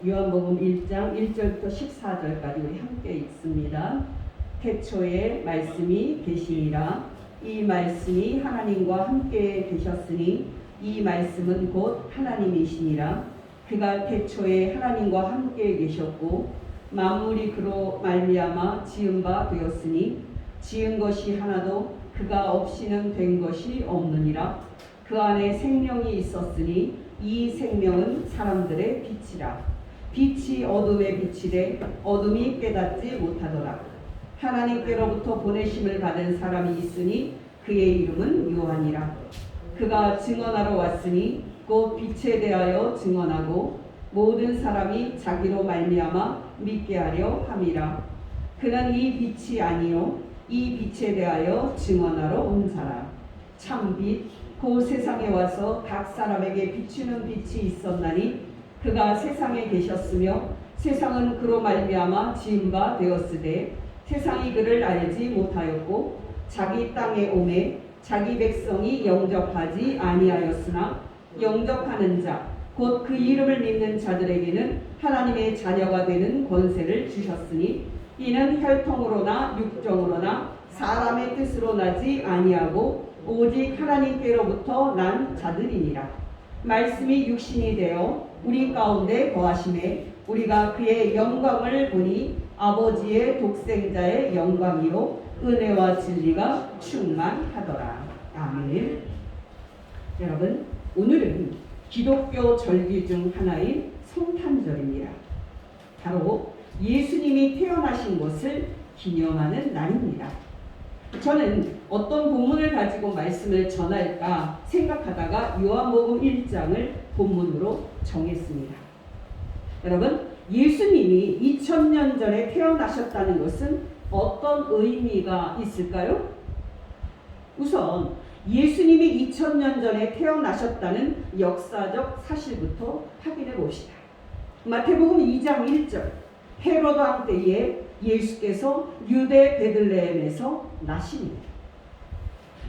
요한복음 1장 1절부터 14절까지 우리 함께 읽습니다. 태초에 말씀이 계시니라. 이 말씀이 하나님과 함께 계셨으니 이 말씀은 곧 하나님이시니라. 그가 태초에 하나님과 함께 계셨고 만물이 그로 말미암아 지은 바 되었으니 지은 것이 하나도 그가 없이는 된 것이 없느니라. 그 안에 생명이 있었으니 이 생명은 사람들의 빛이라. 빛이 어둠에 비치되 어둠이 깨닫지 못하더라. 하나님께로부터 보내심을 받은 사람이 있으니 그의 이름은 요한이라. 그가 증언하러 왔으니 곧 빛에 대하여 증언하고 모든 사람이 자기로 말미암아 믿게 하려 함이라. 그는 이 빛이 아니요 이 빛에 대하여 증언하러 온 사람 참 빛 그 세상에 와서 각 사람에게 비추는 빛이 있었나니 그가 세상에 계셨으며 세상은 그로 말미암아 지은 바 되었으되 세상이 그를 알지 못하였고 자기 땅에 오매 자기 백성이 영접하지 아니하였으나 영접하는 자 곧 그 이름을 믿는 자들에게는 하나님의 자녀가 되는 권세를 주셨으니 이는 혈통으로나 육정으로나 사람의 뜻으로 나지 아니하고 오직 하나님께로부터 난 자들이니라. 말씀이 육신이 되어 우리 가운데 거하심에 우리가 그의 영광을 보니 아버지의 독생자의 영광이요 은혜와 진리가 충만하더라. 아멘. 여러분, 오늘은 기독교 절기 중 하나인 성탄절입니다. 바로 예수님이 태어나신 것을 기념하는 날입니다. 저는 어떤 본문을 가지고 말씀을 전할까 생각하다가 요한복음 1장을 본문으로 정했습니다. 여러분, 예수님이 2000년 전에 태어나셨다는 것은 어떤 의미가 있을까요? 우선 예수님이 2000년 전에 태어나셨다는 역사적 사실부터 확인해 봅시다. 마태복음 2장 1절 헤로드 왕 때에 예수께서 유대 베들레헴에서 나시니.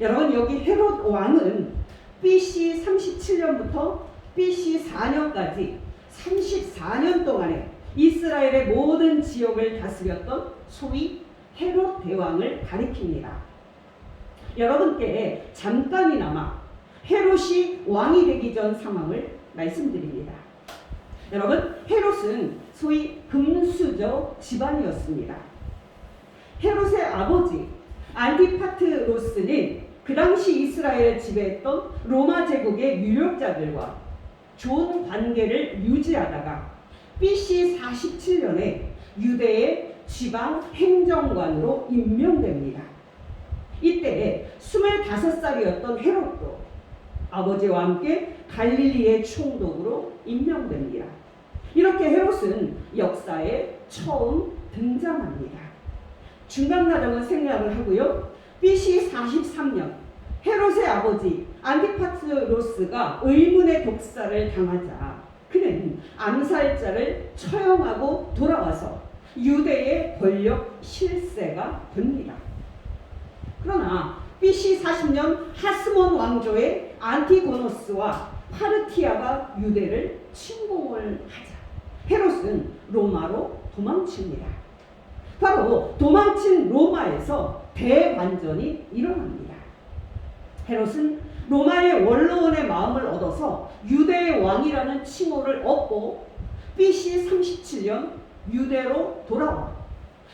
여러분, 여기 헤롯 왕은 BC 37년부터 BC 4년까지 34년 동안에 이스라엘의 모든 지역을 다스렸던 소위 헤롯 대왕을 가리킵니다. 여러분께 잠깐이나마 헤롯이 왕이 되기 전 상황을 말씀드립니다. 여러분, 헤롯은 소위 금수저 집안이었습니다. 헤롯의 아버지 안티파트로스는 그 당시 이스라엘을 지배했던 로마 제국의 유력자들과 좋은 관계를 유지하다가 BC 47년에 유대의 지방 행정관으로 임명됩니다. 이때 25살이었던 헤롯도 아버지와 함께 갈릴리의 총독으로 임명됩니다. 이렇게 헤롯은 역사에 처음 등장합니다. 중간 과정은 생략을 하고요. BC 43년 헤롯의 아버지 안티파트로스가 의문의 독사를 당하자 그는 암살자를 처형하고 돌아와서 유대의 권력 실세가 됩니다. 그러나 BC 40년 하스몬 왕조의 안티고노스와 파르티아가 유대를 침공을 하자 헤롯은 로마로 도망칩니다. 바로 도망친 로마에서 대반전이 일어납니다. 헤롯은 로마의 원로원의 마음을 얻어서 유대의 왕이라는 칭호를 얻고 BC 37년 유대로 돌아와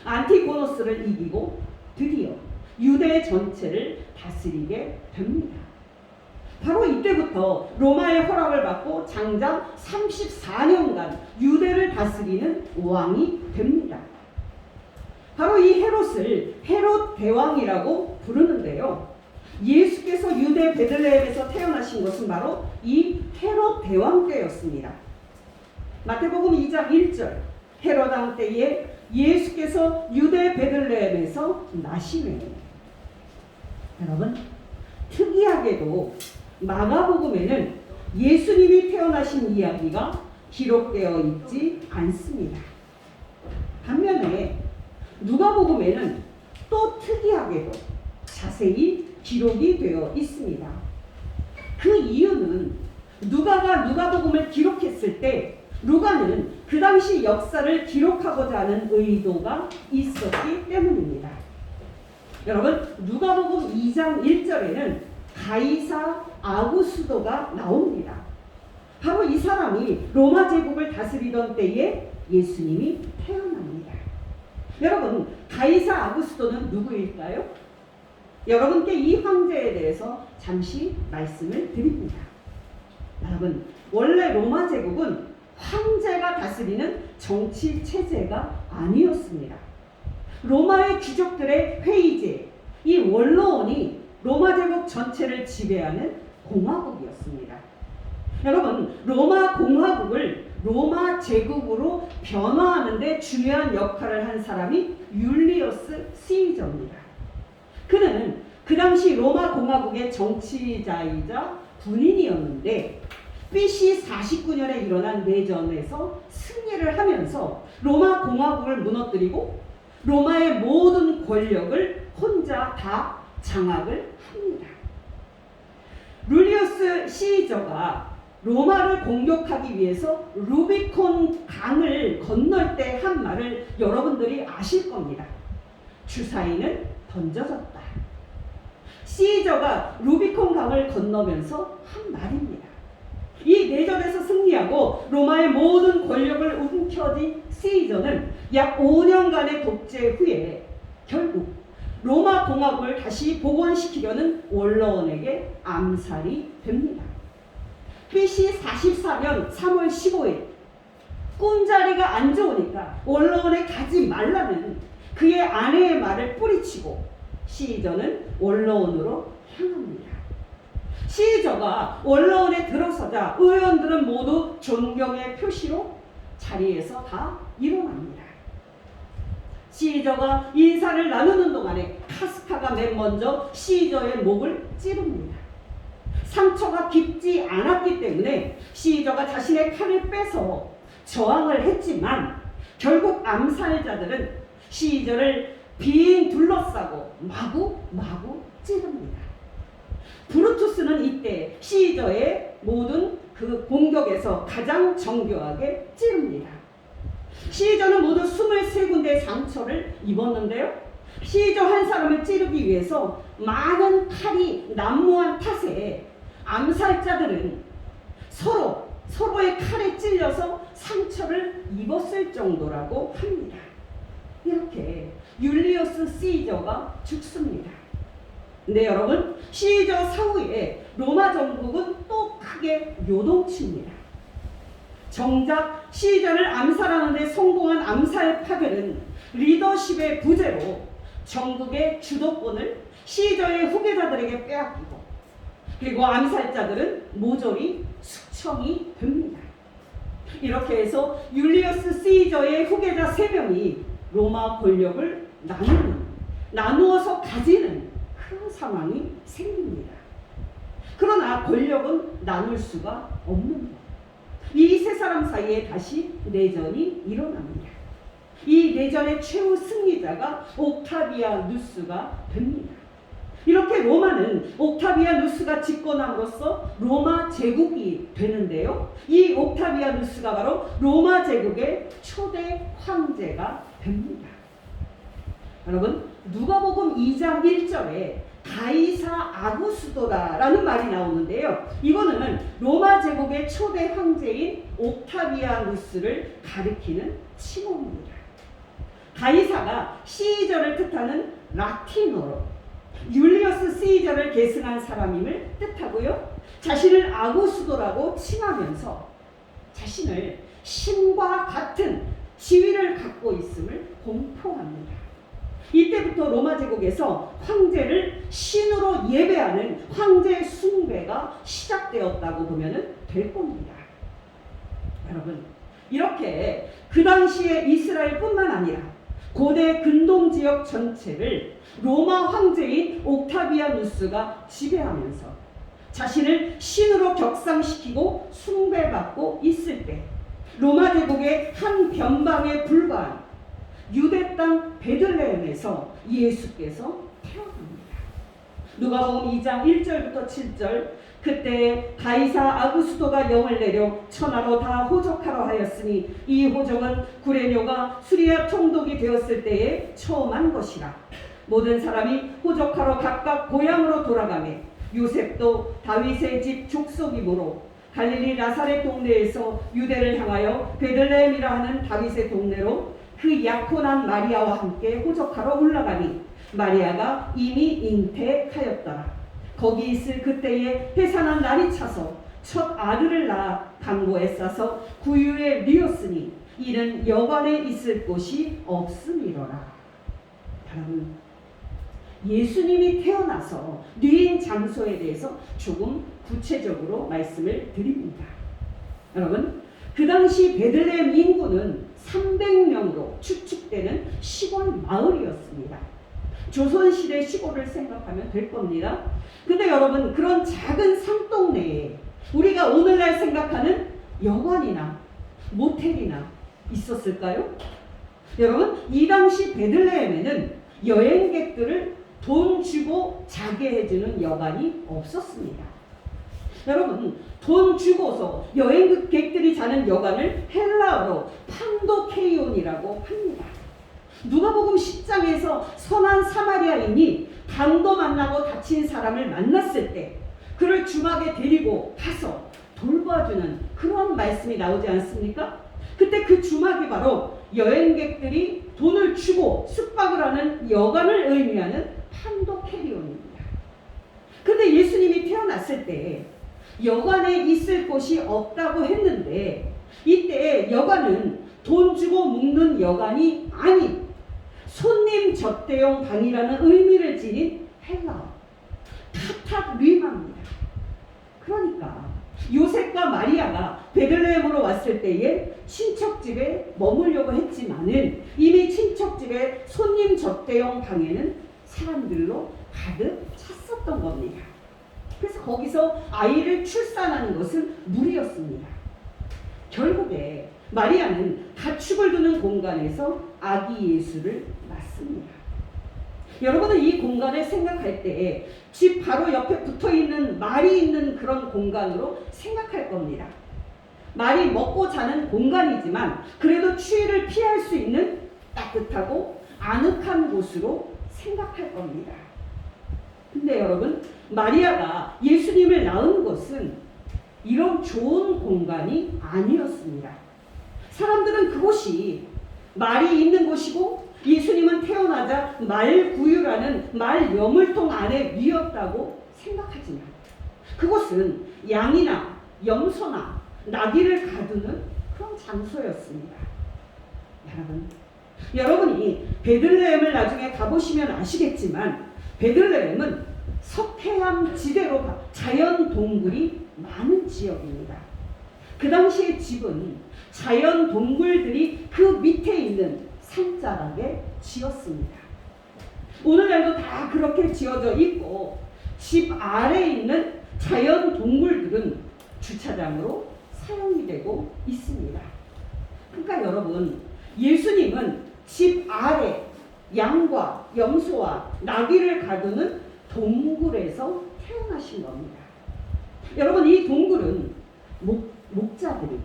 안티고노스를 이기고 드디어 유대 전체를 다스리게 됩니다. 바로 이때부터 로마의 허락을 받고 장장 34년간 유대를 다스리는 왕이 됩니다. 바로 이 헤롯을 헤롯 대왕이라고 부르는데요. 예수께서 유대 베들레헴에서 태어나신 것은 바로 이 헤롯 대왕 때였습니다. 마태복음 2장 1절 헤롯 왕 때에 예수께서 유대 베들레헴에서 나시네. 여러분, 특이하게도 마가복음에는 예수님이 태어나신 이야기가 기록되어 있지 않습니다. 반면에 누가복음에는 또 특이하게도 자세히 기록이 되어 있습니다. 그 이유는 누가가 누가복음을 기록했을 때 루가는 그 당시 역사를 기록하고자 하는 의도가 있었기 때문입니다. 여러분, 누가복음 2장 1절에는 가이사 아구스도가 나옵니다. 바로 이 사람이 로마 제국을 다스리던 때에 예수님이 태어납니다. 여러분, 가이사 아구스도는 누구일까요? 여러분께 이 황제에 대해서 잠시 말씀을 드립니다. 여러분, 원래 로마 제국은 황제가 다스리는 정치 체제가 아니었습니다. 로마의 귀족들의 회의제, 이 원로원이 로마 제국 전체를 지배하는 공화국이었습니다. 여러분, 로마 공화국을 로마 제국으로 변화하는 데 중요한 역할을 한 사람이 율리어스 시저입니다. 그는 그 당시 로마 공화국의 정치자이자 군인이었는데 BC 49년에 일어난 내전에서 승리를 하면서 로마 공화국을 무너뜨리고 로마의 모든 권력을 혼자 다 장악을 합니다. 룰리우스 시저가 로마를 공격하기 위해서 루비콘 강을 건널 때 한 말을 여러분들이 아실 겁니다. 주사위는 던져졌다. 시저가 루비콘 강을 건너면서 한 말입니다. 이 내전에서 승리하고 로마의 모든 권력을 움켜쥔 시저는 약 5년간의 독재 후에 결국 로마 공화국을 다시 복원시키려는 원로원에게 암살이 됩니다. BC 44년 3월 15일 꿈자리가 안 좋으니까 원로원에 가지 말라는 그의 아내의 말을 뿌리치고 시저는 원로원으로 향합니다. 시저가 원로원에 들어서자 의원들은 모두 존경의 표시로 자리에서 다 일어납니다. 시저가 인사를 나누는 동안에 카스카가 맨 먼저 시저의 목을 찌릅니다. 상처가 깊지 않았기 때문에 시저가 자신의 칼을 빼서 저항을 했지만 결국 암살자들은 시저를 빙 둘러싸고 마구 찌릅니다. 브루투스는 이때 시저의 모든 그 공격에서 가장 정교하게 찌릅니다. 시저는 모두 23군데의 상처를 입었는데요. 시저 한 사람을 찌르기 위해서 많은 칼이 난무한 탓에 암살자들은 서로의 칼에 찔려서 상처를 입었을 정도라고 합니다. 이렇게 율리어스 시저가 죽습니다. 근데 여러분, 시저 사후에 로마 정국은 또 크게 요동칩니다. 정작 시저를 암살하는 데 성공한 암살파들은 리더십의 부재로 정국의 주도권을 시저의 후계자들에게 빼앗기고 그리고 암살자들은 모조리 숙청이 됩니다. 이렇게 해서 율리어스 시저의 후계자 3명이 로마 권력을 나누어서 가지는 그런 상황이 생깁니다. 그러나 권력은 나눌 수가 없는 것. 이 세 사람 사이에 다시 내전이 일어납니다. 이 내전의 최후 승리자가 옥타비아누스가 됩니다. 이렇게 로마는 옥타비아누스가 집권함으로써 로마 제국이 되는데요. 이 옥타비아누스가 바로 로마 제국의 초대 황제가 됩니다. 여러분, 누가복음 2장 1절에 가이사 아구스도라라는 말이 나오는데요. 이거는 로마 제국의 초대 황제인 옥타비아누스를 가리키는 칭호입니다. 가이사가 시저를 뜻하는 라틴어로 율리어스 시저를 계승한 사람임을 뜻하고요. 자신을 아구스도라고 칭하면서 자신을 신과 같은 지위를 갖고 있음을 공포합니다. 이때부터 로마 제국에서 황제를 신으로 예배하는 황제 숭배가 시작되었다고 보면 될 겁니다. 여러분, 이렇게 그 당시에 이스라엘뿐만 아니라 고대 근동 지역 전체를 로마 황제인 옥타비아누스가 지배하면서 자신을 신으로 격상시키고 숭배받고 있을 때 로마 제국의 한 변방에 불과한 유대 땅 베들레헴에서 예수께서 태어납니다. 누가복음 2장 1절부터 7절 그때 가이사 아구스도가 영을 내려 천하로 다 호적하러 하였으니 이 호적은 구레뇨가 수리아 총독이 되었을 때에 처음 한 것이라. 모든 사람이 호적하러 각각 고향으로 돌아가매 요셉도 다윗의 집 족속이므로 갈릴리 나사렛 동네에서 유대를 향하여 베들레헴이라 하는 다윗의 동네로 그 약혼한 마리아와 함께 호적하러 올라가니 마리아가 이미 잉태하였더라. 거기 있을 그때에 해산한 날이 차서 첫 아들을 낳아 강고에 싸서 구유에 뉘었으니 이는 여관에 있을 곳이 없음이로라. 여러분, 예수님이 태어나서 뉘인 장소에 대해서 조금 구체적으로 말씀을 드립니다. 여러분, 그 당시 베들레헴 인구는 300명으로 추측되는 시골 마을이었습니다. 조선시대 시골을 생각하면 될 겁니다. 근데 여러분, 그런 작은 산동네에 우리가 오늘날 생각하는 여관이나 모텔이나 있었을까요? 여러분, 이 당시 베들레헴에는 여행객들을 돈 주고 자게 해주는 여관이 없었습니다. 여러분, 돈 주고서 여행객들이 자는 여관을 헬라어로 판도케이온이라고 합니다. 누가복음 10장에서 선한 사마리아인이 강도 만나고 다친 사람을 만났을 때 그를 주막에 데리고 가서 돌봐주는 그런 말씀이 나오지 않습니까? 그때 그 주막이 바로 여행객들이 돈을 주고 숙박을 하는 여관을 의미하는 판도케리온입니다. 근데 예수님이 태어났을 때 여관에 있을 곳이 없다고 했는데 이때 여관은 돈 주고 묵는 여관이 아닌 손님 접대용 방이라는 의미를 지닌 헬라어 카타르마입니다. 그러니까 요셉과 마리아가 베들레헴으로 왔을 때에 친척집에 머물려고 했지만은 이미 친척집에 손님 접대용 방에는 사람들로 가득 찼었던 겁니다. 그래서 거기서 아이를 출산하는 것은 무리였습니다. 결국에 마리아는 가축을 두는 공간에서 아기 예수를 낳습니다. 여러분은 이 공간을 생각할 때 집 바로 옆에 붙어있는 말이 있는 그런 공간으로 생각할 겁니다. 말이 먹고 자는 공간이지만 그래도 추위를 피할 수 있는 따뜻하고 아늑한 곳으로 생각할 겁니다. 근데 여러분, 마리아가 예수님을 낳은 것은 이런 좋은 공간이 아니었습니다. 사람들은 그곳이 말이 있는 곳이고 예수님은 태어나자 말구유라는 말 여물통 안에 뉘었다고 생각하지만 그곳은 양이나 염소나 나귀를 가두는 그런 장소였습니다. 여러분이 베들레헴을 나중에 가보시면 아시겠지만 베들레헴은 석회암 지대로 자연 동굴이 많은 지역입니다. 그 당시의 집은 자연 동굴들이 그 밑에 있는 산자락에 지었습니다. 오늘날도 다 그렇게 지어져 있고 집 아래에 있는 자연 동굴들은 주차장으로 사용이 되고 있습니다. 그러니까 여러분, 예수님은 집 아래 양과 염소와 나귀를 가두는 동굴에서 태어나신 겁니다. 여러분, 이 동굴은 목자들이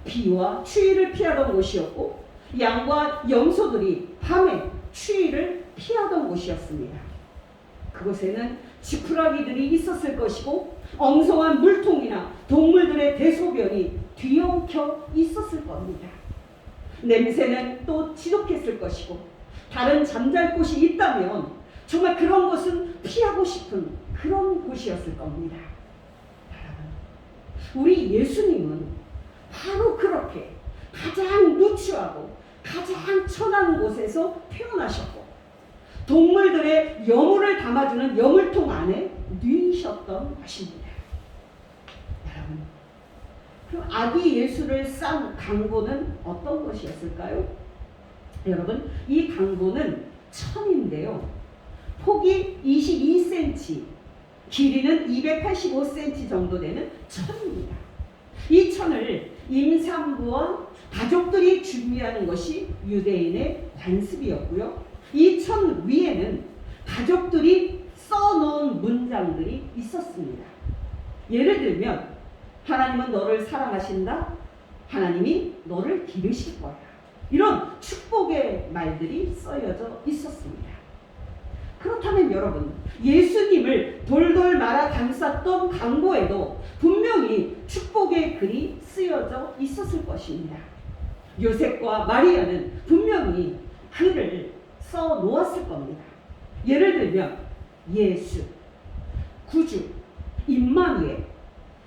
비와 추위를 피하던 곳이었고 양과 염소들이 밤에 추위를 피하던 곳이었습니다. 그곳에는 지푸라기들이 있었을 것이고 엉성한 물통이나 동물들의 대소변이 뒤엉켜 있었을 겁니다. 냄새는 또 지독했을 것이고 다른 잠잘 곳이 있다면 정말 그런 곳은 피하고 싶은 그런 곳이었을 겁니다. 우리 예수님은 바로 그렇게 가장 누추하고 가장 천한 곳에서 태어나셨고 동물들의 여물을 담아주는 여물통 안에 뉘셨던 것입니다. 여러분, 그럼 아기 예수를 싼 강보는 어떤 것이었을까요? 여러분, 이 강보는 천인데요. 폭이 22cm, 길이는 285cm 정도 되는 천입니다. 이 천을 임산부와 가족들이 준비하는 것이 유대인의 관습이었고요. 이 천 위에는 가족들이 써놓은 문장들이 있었습니다. 예를 들면 하나님은 너를 사랑하신다. 하나님이 너를 기르실 거야. 이런 축복의 말들이 쓰여져 있었습니다. 그렇다면 여러분, 예수님을 돌돌 말아 감쌌던 강보에도 분명히 축복의 글이 쓰여져 있었을 것입니다. 요셉과 마리아는 분명히 글을 써 놓았을 겁니다. 예를 들면 예수, 구주, 임마누엘,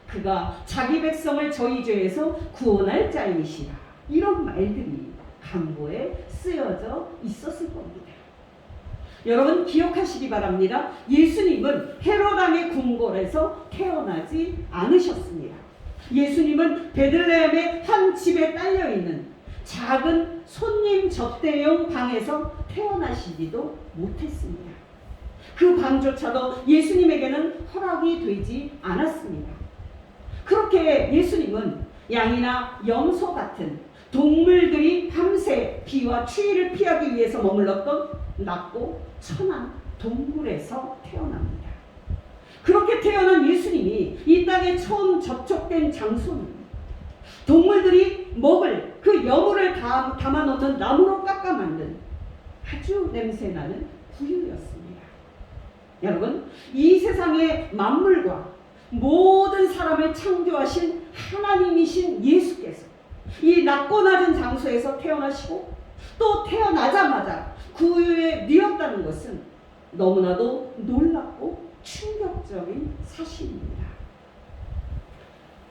그가 자기 백성을 저희 죄에서 구원할 자이시라. 이런 말들이 강보에 쓰여져 있었을 겁니다. 여러분 기억하시기 바랍니다. 예수님은 헤롯 왕의 궁궐에서 태어나지 않으셨습니다. 예수님은 베들레헴의 한 집에 딸려있는 작은 손님 접대용 방에서 태어나시지도 못했습니다. 그 방조차도 예수님에게는 허락이 되지 않았습니다. 그렇게 예수님은 양이나 염소 같은 동물들이 밤새 비와 추위를 피하기 위해서 머물렀던 낮고 천한 동굴에서 태어납니다. 그렇게 태어난 예수님이 이 땅에 처음 접촉된 장소는 동물들이 먹을 그 여물을 담아놓는 나무로 깎아 만든 아주 냄새나는 구유였습니다. 여러분, 이 세상의 만물과 모든 사람을 창조하신 하나님이신 예수께서 이 낮고 낮은 장소에서 태어나시고 또 태어나자마자 구유에 누웠다는 것은 너무나도 놀랍고 충격적인 사실입니다.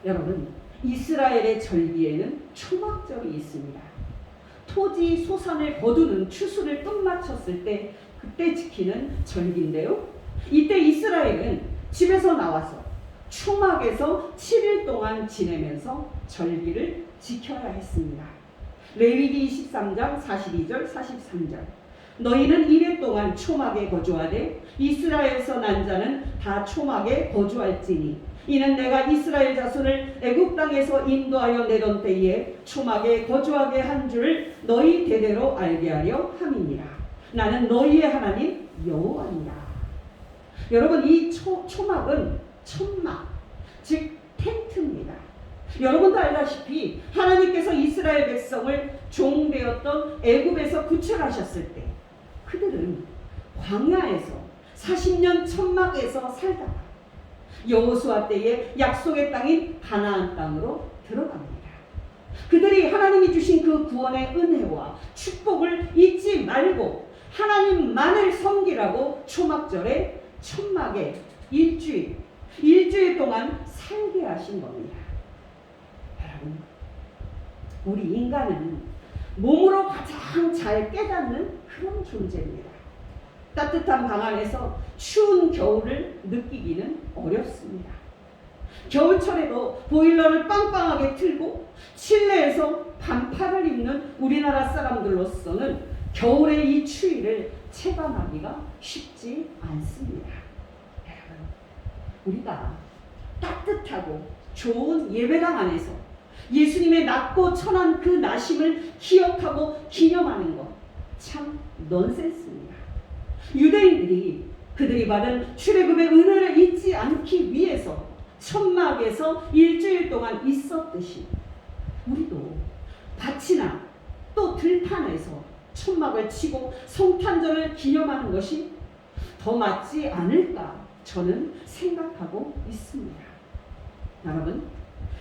여러분, 이스라엘의 절기에는 초막절이 있습니다. 토지 소산을 거두는 추수를 끝마쳤을 때 그때 지키는 절기인데요. 이때 이스라엘은 집에서 나와서 초막에서 7일 동안 지내면서 절기를 지켜야 했습니다. 레위기 23장 42절 43절 너희는 1일 동안 초막에 거주하되 이스라엘에서 난 자는 다 초막에 거주할지니 이는 내가 이스라엘 자손을 애굽 땅에서 인도하여 내던 때에 초막에 거주하게 한 줄 너희 대대로 알게 하려 함이니라. 나는 너희의 하나님 여호와니라. 여러분, 이 초막은 천막, 즉 텐트입니다. 여러분도 알다시피 하나님께서 이스라엘 백성을 종되었던 애굽에서 구출하셨을 때 그들은 광야에서 40년 천막에서 살다가 여호수아 때에 약속의 땅인 가나안 땅으로 들어갑니다. 그들이 하나님이 주신 그 구원의 은혜와 축복을 잊지 말고 하나님만을 섬기라고 초막절에 천막에 일주일 동안 살게 하신 겁니다. 여러분, 우리 인간은 몸으로 가장 잘 깨닫는 그런 존재입니다. 따뜻한 방 안에서 추운 겨울을 느끼기는 어렵습니다. 겨울철에도 보일러를 빵빵하게 틀고 실내에서 반팔을 입는 우리나라 사람들로서는 겨울의 이 추위를 체감하기가 쉽지 않습니다. 여러분, 우리가 따뜻하고 좋은 예배당 안에서 예수님의 낮고 천한 그 나심을 기억하고 기념하는 것 참 넌센스입니다. 유대인들이 그들이 받은 출애굽의 은혜를 잊지 않기 위해서 천막에서 일주일 동안 있었듯이 우리도 밭이나 또 들판에서 천막을 치고 성탄절을 기념하는 것이 더 맞지 않을까 저는 생각하고 있습니다. 여러분,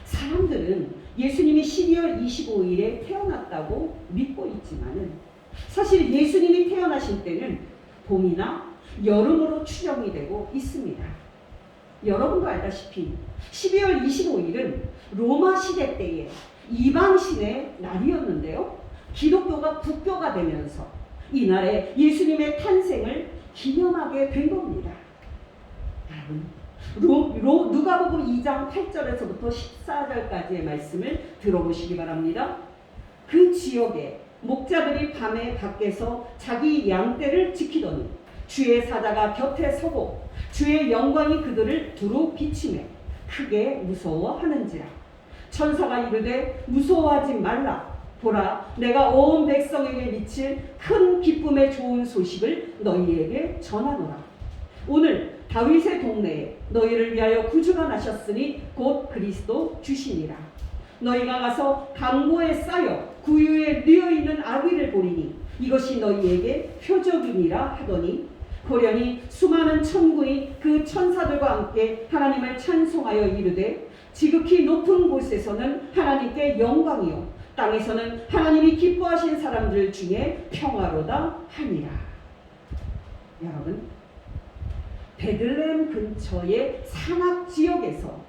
사람들은 예수님이 12월 25일에 태어났다고 믿고 있지만은 사실 예수님이 태어나신 때는 봄이나 여름으로 추정이 되고 있습니다. 여러분도 알다시피 12월 25일은 로마 시대 때의 이방신의 날이었는데요. 기독교가 국교가 되면서 이날에 예수님의 탄생을 기념하게 된 겁니다. 여러분, 누가복음 2장 8절에서부터 14절까지의 말씀을 들어보시기 바랍니다. 그 지역에 목자들이 밤에 밖에서 자기 양떼를 지키더니 주의 사자가 곁에 서고 주의 영광이 그들을 두루 비치매 크게 무서워하는지라. 천사가 이르되 무서워하지 말라. 보라, 내가 온 백성에게 미칠 큰 기쁨의 좋은 소식을 너희에게 전하노라. 오늘 다윗의 동네에 너희를 위하여 구주가 나셨으니 곧 그리스도 주시니라. 너희가 가서 강보에 쌓여 구유에 누워있는 아기를 보리니 이것이 너희에게 표적이니라 하더니 고려니 수많은 천군이 그 천사들과 함께 하나님을 찬송하여 이르되 지극히 높은 곳에서는 하나님께 영광이요 땅에서는 하나님이 기뻐하신 사람들 중에 평화로다 하니라. 여러분, 베들레헴 근처의 산악 지역에서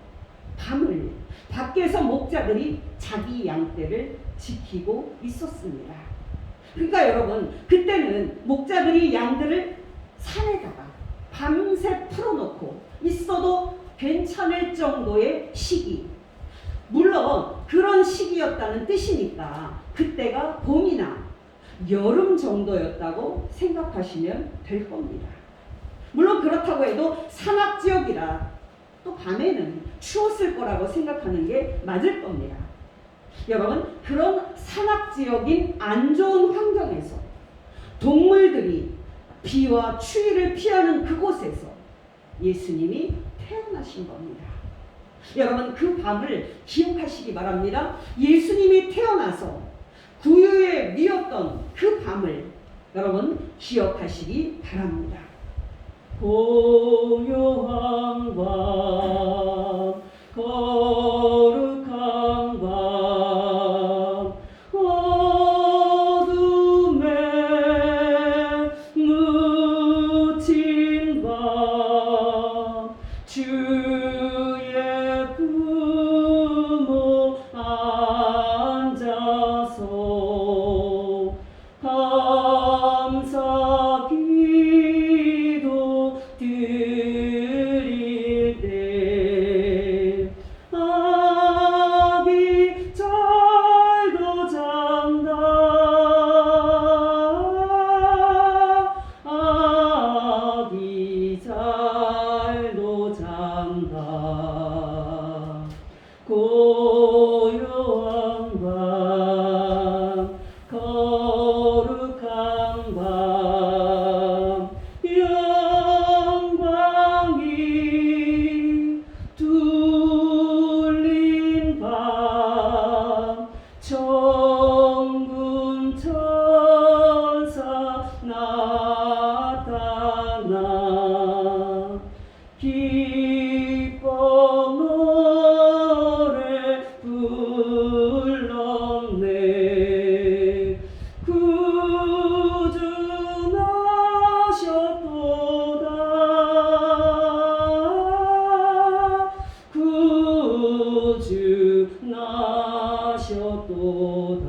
밤을 밖에서 목자들이 자기 양떼를 지키고 있었습니다. 그러니까 여러분, 그때는 목자들이 양들을 산에다가 밤새 풀어놓고 있어도 괜찮을 정도의 시기, 물론 그런 시기였다는 뜻이니까 그때가 봄이나 여름 정도였다고 생각하시면 될 겁니다. 물론 그렇다고 해도 산악지역이라 또 밤에는 추웠을 거라고 생각하는 게 맞을 겁니다. 여러분, 그런 산악지역인 안 좋은 환경에서 동물들이 비와 추위를 피하는 그곳에서 예수님이 태어나신 겁니다. 여러분, 그 밤을 기억하시기 바랍니다. 예수님이 태어나서 구유에 누웠던 그 밤을 여러분 기억하시기 바랍니다. 고요한 밤, 거룩한 밤, 어둠에 묻힌 밤, 주의 부모 앉아서 감사 기도 드릴 때 아기 잘도 잔다, 아기 잘도 잔다. 고요한 밤, 거룩한 밤, 영광이 둘린 밤, 천군 천사 나타나 기뻐 노래 불렀네. 구주 나셨도다, 구주 나셨도다.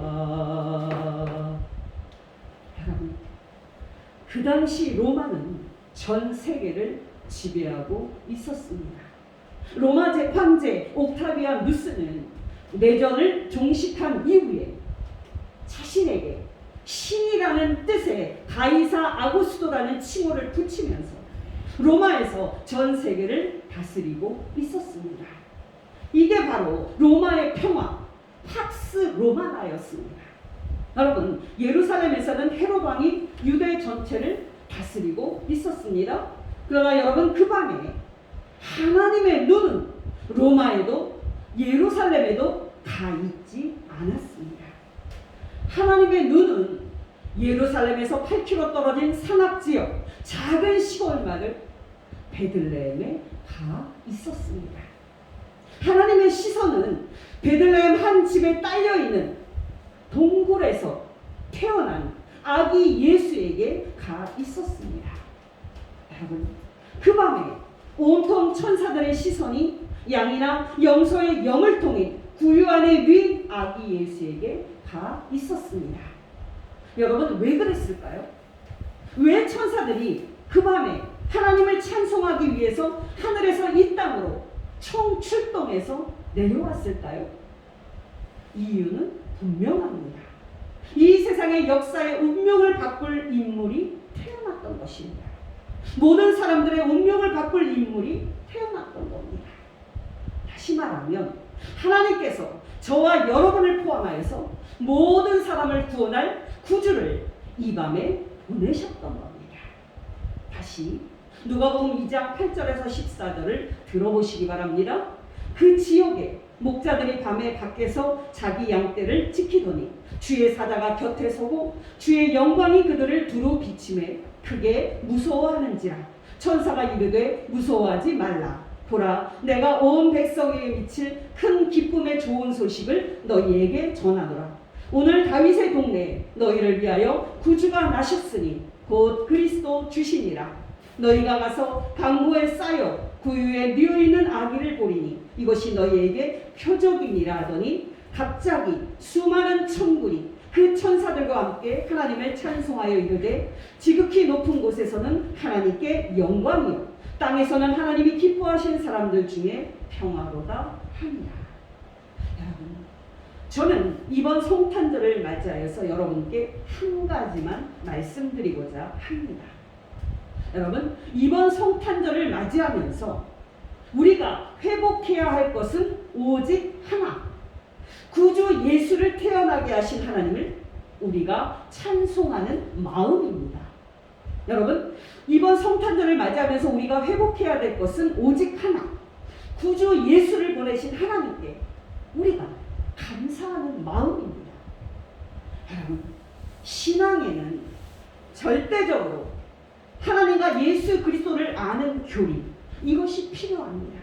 여러분, 그 당시 로마는 전 세계를 지배하고 있었습니다. 로마 황제 옥타비안 누스는 내전을 종식한 이후에 자신에게 신이라는 뜻의 가이사 아구스토라는 칭호를 붙이면서 로마에서 전 세계를 다스리고 있었습니다. 이게 바로 로마의 평화, 팍스 로마나였습니다. 여러분, 예루살렘에서는 헤롯 왕이 유대 전체를 다스리고 있었습니다. 그러나 여러분, 그 밤에 하나님의 눈은 로마에도 예루살렘에도 가 있지 않았습니다. 하나님의 눈은 예루살렘에서 8km 떨어진 산악지역 작은 시골 마을 베들레헴에 가 있었습니다. 하나님의 시선은 베들레헴 한 집에 딸려있는 동굴에서 태어난 아기 예수에게 가 있었습니다. 여러분, 그 밤에 온통 천사들의 시선이 양이나 염소의 영을 통해 구유 안에 누인 아기 예수에게 가 있었습니다. 여러분, 왜 그랬을까요? 왜 천사들이 그 밤에 하나님을 찬송하기 위해서 하늘에서 이 땅으로 총출동해서 내려왔을까요? 이유는 분명합니다. 이 세상의 역사의 운명을 바꿀 인물이 태어났던 것입니다. 모든 사람들의 운명을 바꿀 인물이 태어났던 겁니다. 다시 말하면 하나님께서 저와 여러분을 포함하여서 모든 사람을 구원할 구주를 이 밤에 보내셨던 겁니다. 다시 누가복음 2장 8절에서 14절을 들어보시기 바랍니다. 그 지역에 목자들이 밤에 밖에서 자기 양떼를 지키더니 주의 사자가 곁에 서고 주의 영광이 그들을 두루 비치매 크게 무서워하는지라. 천사가 이르되 무서워하지 말라. 보라, 내가 온 백성에게 미칠 큰 기쁨의 좋은 소식을 너희에게 전하노라. 오늘 다윗의 동네에 너희를 위하여 구주가 나셨으니 곧 그리스도 주시니라. 너희가 가서 강보에 쌓여 구유에 뉘어있는 아기를 보리니 이것이 너희에게 표적이니라 하더니 갑자기 수많은 천군이 그 천사들과 함께 하나님을 찬송하여 이르되 지극히 높은 곳에서는 하나님께 영광이요 땅에서는 하나님이 기뻐하신 사람들 중에 평화로다 하니라. 여러분, 저는 이번 성탄절을 맞이하여서 여러분께 한 가지만 말씀드리고자 합니다. 여러분, 이번 성탄절을 맞이하면서 우리가 회복해야 할 것은 오직 하나, 구주 예수를 태어나게 하신 하나님을 우리가 찬송하는 마음입니다. 여러분, 이번 성탄절을 맞이하면서 우리가 회복해야 될 것은 오직 하나, 구주 예수를 보내신 하나님께 우리가 감사하는 마음입니다. 여러분, 신앙에는 절대적으로 하나님과 예수 그리스도를 아는 교리, 이것이 필요합니다.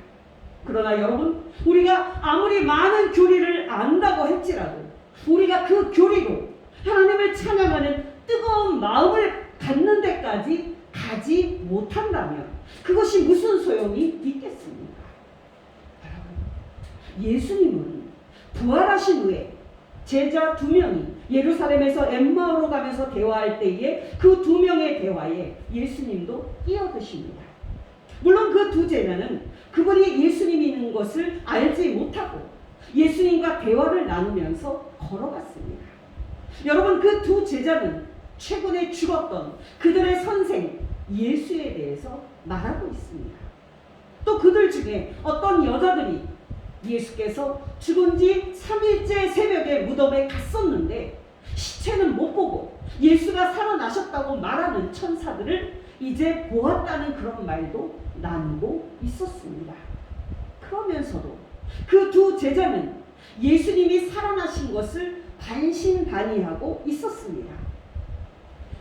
그러나 여러분, 우리가 아무리 많은 교리를 안다고 할지라도 우리가 그 교리로 하나님을 찬양하는 뜨거운 마음을 갖는 데까지 가지 못한다면 그것이 무슨 소용이 있겠습니까? 여러분, 예수님은 부활하신 후에 제자 2명이 예루살렘에서 엠마오로 가면서 대화할 때에 그 2명의 대화에 예수님도 끼어드십니다. 물론 그 2 제자는 그분이 예수님이 있는 것을 알지 못하고 예수님과 대화를 나누면서 걸어갔습니다. 여러분, 그 2 제자는 최근에 죽었던 그들의 선생 예수에 대해서 말하고 있습니다. 또 그들 중에 어떤 여자들이 예수께서 죽은 지 3일째 새벽에 무덤에 갔었는데 시체는 못 보고 예수가 살아나셨다고 말하는 천사들을 이제 보았다는 그런 말도 나누고 있었습니다. 그러면서도 그 2 제자는 예수님이 살아나신 것을 반신반의하고 있었습니다.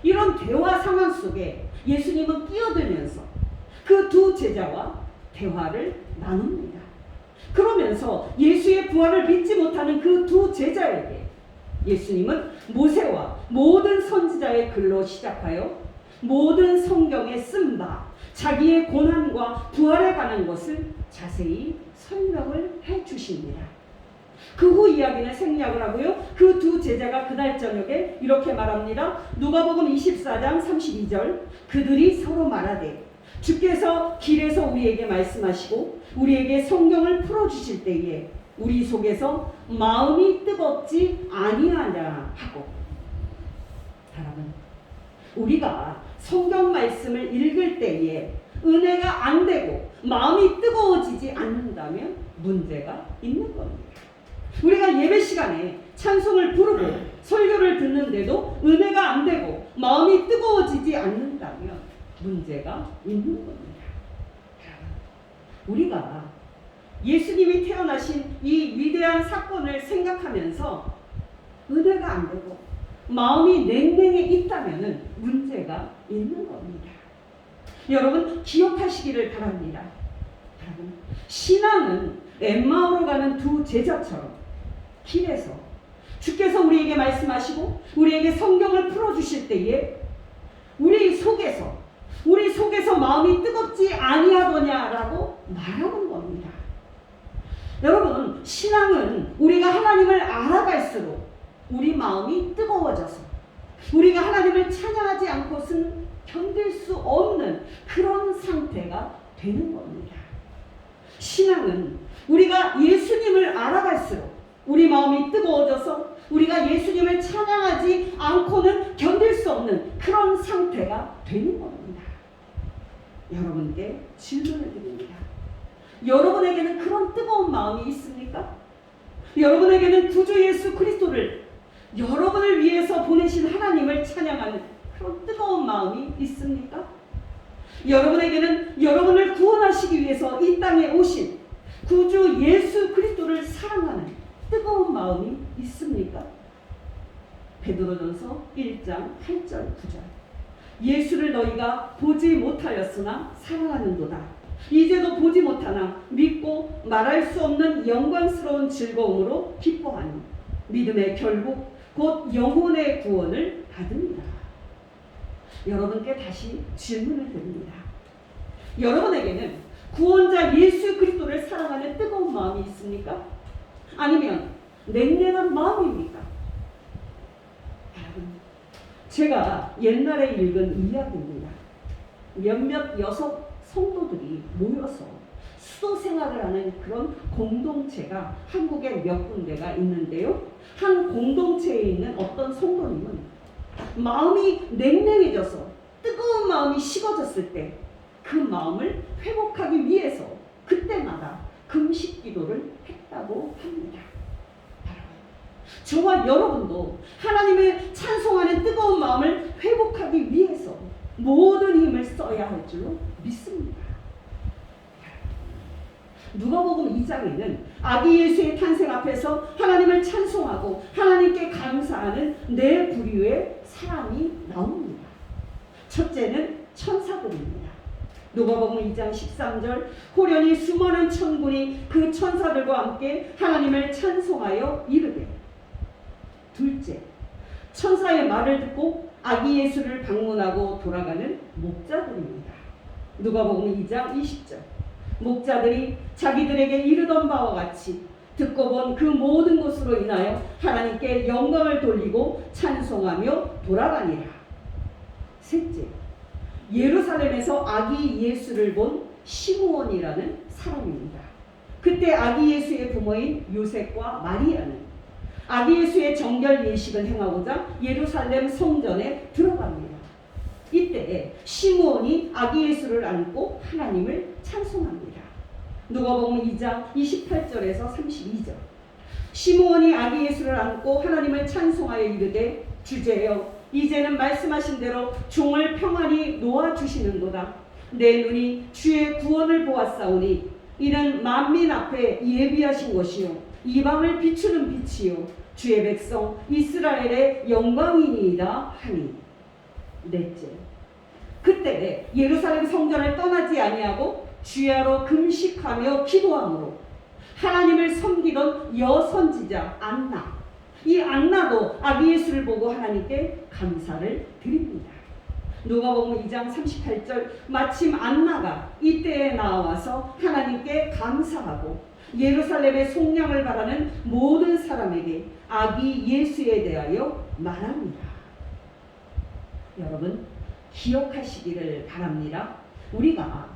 이런 대화 상황 속에 예수님은 끼어들면서 그 2 제자와 대화를 나눕니다. 그러면서 예수의 부활을 믿지 못하는 그 2 제자에게 예수님은 모세와 모든 선지자의 글로 시작하여 모든 성경에 쓴 바 자기의 고난과 부활에 관한 것을 자세히 설명을 해 주십니다. 그 후 이야기는 생략을 하고요. 그 2 제자가 그날 저녁에 이렇게 말합니다. 누가복음 24장 32절, 그들이 서로 말하되 주께서 길에서 우리에게 말씀하시고 우리에게 성경을 풀어주실 때에 우리 속에서 마음이 뜨겁지 아니하냐 하고. 여러분, 우리가 성경 말씀을 읽을 때에 은혜가 안 되고 마음이 뜨거워지지 않는다면 문제가 있는 겁니다. 우리가 예배 시간에 찬송을 부르고 설교를 듣는데도 은혜가 안 되고 마음이 뜨거워지지 않는다면 문제가 있는 겁니다. 우리가 예수님이 태어나신 이 위대한 사건을 생각하면서 은혜가 안 되고 마음이 냉랭해 있다면 문제가 있는 겁니다. 여러분, 기억하시기를 바랍니다. 여러분, 신앙은 엠마오로 가는 2 제자처럼 길에서 주께서 우리에게 말씀하시고 우리에게 성경을 풀어주실 때에 우리 속에서 마음이 뜨겁지 아니하더냐라고 말하는 겁니다. 여러분, 신앙은 우리가 하나님을 알아갈수록 우리 마음이 뜨거워져서 우리가 하나님을 찬양하지 않고서는 견딜 수 없는 그런 상태가 되는 겁니다. 신앙은 우리가 예수님을 알아갈수록 우리 마음이 뜨거워져서 우리가 예수님을 찬양하지 않고는 견딜 수 없는 그런 상태가 되는 겁니다. 여러분께 질문을 드립니다. 여러분에게는 그런 뜨거운 마음이 있습니까? 여러분에게는 구주 예수 그리스도를 여러분을 위해서 보내신 하나님을 찬양하는 그런 뜨거운 마음이 있습니까? 여러분에게는 여러분을 구원하시기 위해서 이 땅에 오신 구주 예수 그리스도를 사랑하는 뜨거운 마음이 있습니까? 베드로전서 1장 8절 9절. 예수를 너희가 보지 못하였으나 사랑하는도다. 이제도 보지 못하나 믿고 말할 수 없는 영광스러운 즐거움으로 기뻐하니 믿음의 결국 곧 영혼의 구원을 받습니다. 여러분께 다시 질문을 드립니다. 여러분에게는 구원자 예수 그리스도를 사랑하는 뜨거운 마음이 있습니까? 아니면 냉랭한 마음입니까? 여러분, 제가 옛날에 읽은 이야기입니다. 몇몇 여성 성도들이 모여서 수도 생활을 하는 그런 공동체가 한국에 몇 군데가 있는데요. 한 공동체에 있는 어떤 성도님은 마음이 냉랭해져서 뜨거운 마음이 식어졌을 때 그 마음을 회복하기 위해서 그때마다 금식 기도를 했다고 합니다. 저와 여러분도 하나님을 찬송하는 뜨거운 마음을 회복하기 위해서 모든 힘을 써야 할 줄로 믿습니다. 누가복음 2장에는 아기 예수의 탄생 앞에서 하나님을 찬송하고 하나님께 감사하는 네 부류의 사람이 나옵니다. 첫째는 천사들입니다. 누가복음 2장 13절 호련히 수많은 천군이 그 천사들과 함께 하나님을 찬송하여 이르되. 둘째, 천사의 말을 듣고 아기 예수를 방문하고 돌아가는 목자들입니다. 누가복음 2장 20절 목자들이 자기들에게 이르던 바와 같이 듣고 본 그 모든 것으로 인하여 하나님께 영광을 돌리고 찬송하며 돌아가니라. 셋째, 예루살렘에서 아기 예수를 본 시므온이라는 사람입니다. 그때 아기 예수의 부모인 요셉과 마리아는 아기 예수의 정결 예식을 행하고자 예루살렘 성전에 들어갑니다. 이때 시므온이 아기 예수를 안고 하나님을 찬송합니다. 누가복음 2장 28절에서 32절 시므온이 아기 예수를 안고 하나님을 찬송하여 이르되 주제여 이제는 말씀하신 대로 종을 평안히 놓아주시는도다. 내 눈이 주의 구원을 보았사오니 이는 만민 앞에 예비하신 것이요 이방을 비추는 빛이요 주의 백성 이스라엘의 영광이니이다 하니. 넷째, 그때 예루살렘 성전을 떠나지 아니하고 주야로 금식하며 기도함으로 하나님을 섬기던 여선지자 안나, 이 안나도 아기 예수를 보고 하나님께 감사를 드립니다. 누가복음 2장 38절 마침 안나가 이때에 나와서 하나님께 감사하고 예루살렘의 속량을 바라는 모든 사람에게 아기 예수에 대하여 말합니다. 여러분 기억하시기를 바랍니다. 우리가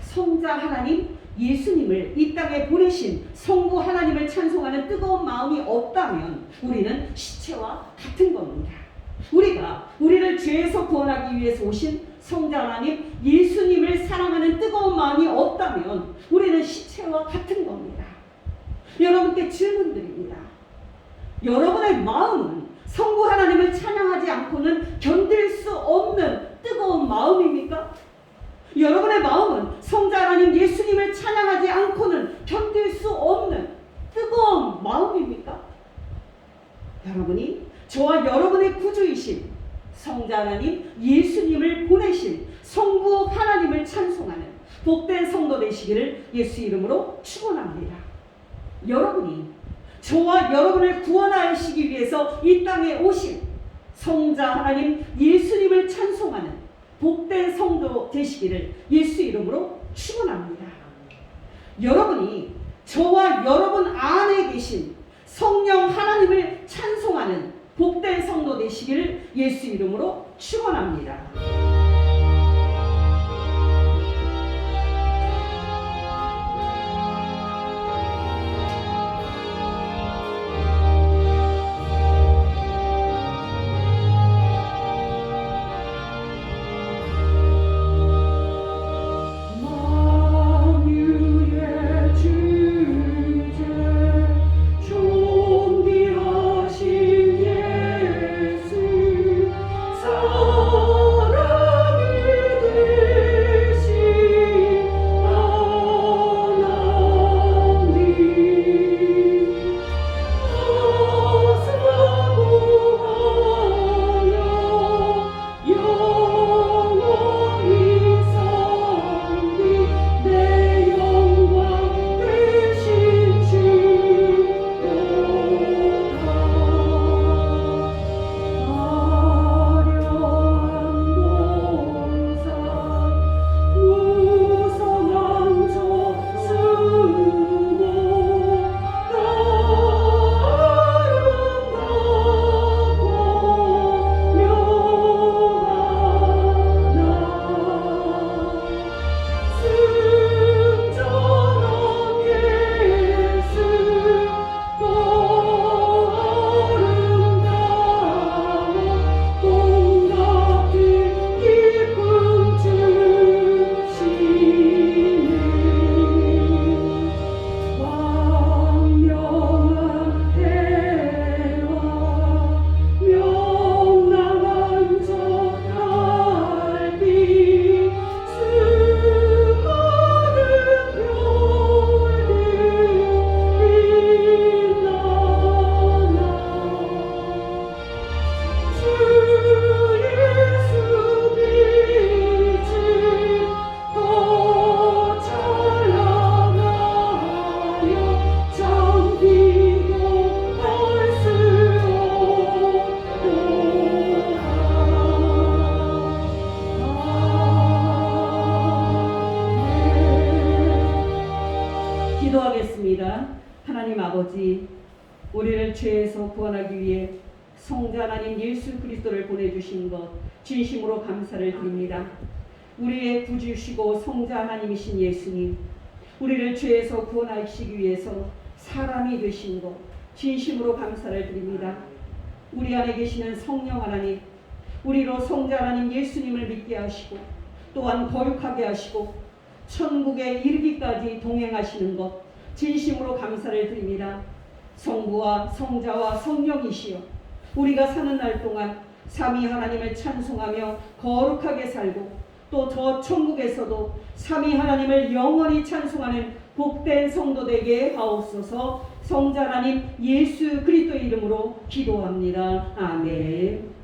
성자 하나님 예수님을 이 땅에 보내신 성부 하나님을 찬송하는 뜨거운 마음이 없다면 우리는 시체와 같은 겁니다. 우리가 우리를 죄에서 구원하기 위해서 오신 성자 하나님 예수님을 사랑하는 뜨거운 마음이 없다면 우리는 시체와 같은 겁니다. 여러분께 질문드립니다. 여러분의 마음은 성부 하나님을 찬양하지 않고는 견딜 수 없는 뜨거운 마음입니까? 여러분의 마음은 성자 하나님 예수님을 찬양하지 않고는 견딜 수 없는 뜨거운 마음입니까? 여러분이 저와 여러분의 구주이신 성자 하나님 예수님을 보내신 성부 하나님을 찬송하는 복된 성도 되시기를 예수 이름으로 축원합니다. 여러분이 저와 여러분을 구원하시기 위해서 이 땅에 오신 성자 하나님 예수님을 찬송하는 복된 성도 되시기를 예수 이름으로 축원합니다. 여러분이 저와 여러분 안에 계신 성령 하나님을 찬송하는 복된 성도 되시기를 예수 이름으로 축원합니다. 사랑 하기 위해 성자 하나님 예수 그리스도를 보내주신 것 진심으로 감사를 드립니다. 우리의 구주시고 성자 하나님이신 예수님, 우리를 죄에서 구원하시기 위해서 사람이 되신 것 진심으로 감사를 드립니다. 우리 안에 계시는 성령 하나님, 우리로 성자 하나님 예수님을 믿게 하시고 또한 거룩하게 하시고 천국에 이르기까지 동행하시는 것 진심으로 감사를 드립니다. 성부와 성자와 성령이시여 우리가 사는 날 동안 삼위 하나님을 찬송하며 거룩하게 살고 또 저 천국에서도 삼위 하나님을 영원히 찬송하는 복된 성도 되게 하옵소서. 성자 하나님 예수 그리스도의 이름으로 기도합니다. 아멘.